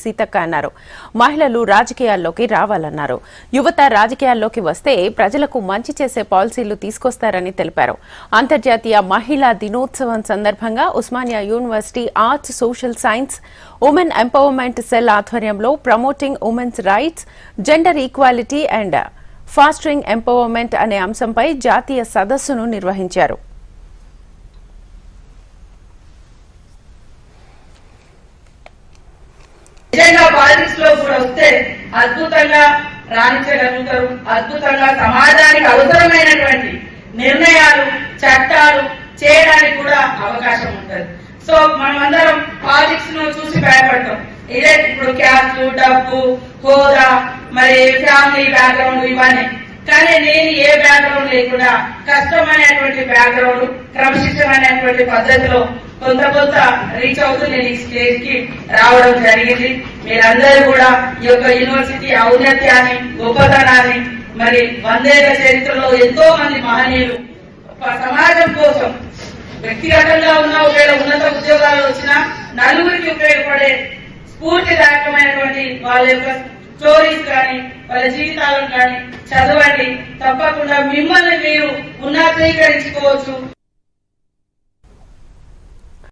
సీతక్క అన్నారు. మహిళలు రాజకీయాల్లోకి రావాలన్నారు. యువత రాజకీయాల్లోకి వస్తే ప్రజలకు మంచి చేసే పాలసీలు తీసుకొస్తారని తెలిపారు. అంతర్జాతీయ మహిళా దినోత్సవం సందర్భంగా Osmania university arts, social science, women empowerment cell ఆధ్వర్యంలో promoting women's rights, gender equality and fostering empowerment అనే అంశంపై జాతీయ సదస్సును నిర్వహించారు. పాలిటిక్స్ లో కూడా వస్తే అద్భుతంగా రాణించగలుగుతారు. అద్భుతంగా సమాజానికి అవసరమైనటువంటి నిర్ణయాలు, చట్టాలు చేయడానికి కూడా అవకాశం ఉంటుంది. సో మనమందరం పాలిటిక్స్ ను చూసి భయపడతాం. ఇదే ఇప్పుడు క్యాస్ట్, డబ్బు, హోదా, మరి ఫ్యామిలీ బ్యాక్గ్రౌండ్ ఇవన్నీ. కానీ నేను ఏ బ్యాక్గ్రౌండ్ లేకుండా కష్టమైనటువంటి బ్యాక్గ్రౌండ్, క్రమశిక్షణమైనటువంటి పద్ధతిలో కొంత రీచ్ అవుతూ నేను ఈ స్టేజ్ కి రావడం జరిగింది. మీరందరూ కూడా ఈ యొక్క యూనివర్సిటీ ఔన్నత్యాన్ని, గొప్పతనాన్ని, మరి 100 ఏళ్ల చరిత్రలో ఎంతో మంది మహనీయులు సమాజం కోసం వ్యక్తిగతంగా ఉన్న ఒకవేళ ఉన్నత ఉద్యోగాలు వచ్చినా నలుగురికి ఉపయోగపడే స్ఫూర్తిదాయకమైనటువంటి వాళ్ళ యొక్క స్టోరీస్ కానీ, వాళ్ళ జీవితాలను కానీ చదవండి. తప్పకుండా మిమ్మల్ని మీరు ఉన్నతీకరించుకోవచ్చు.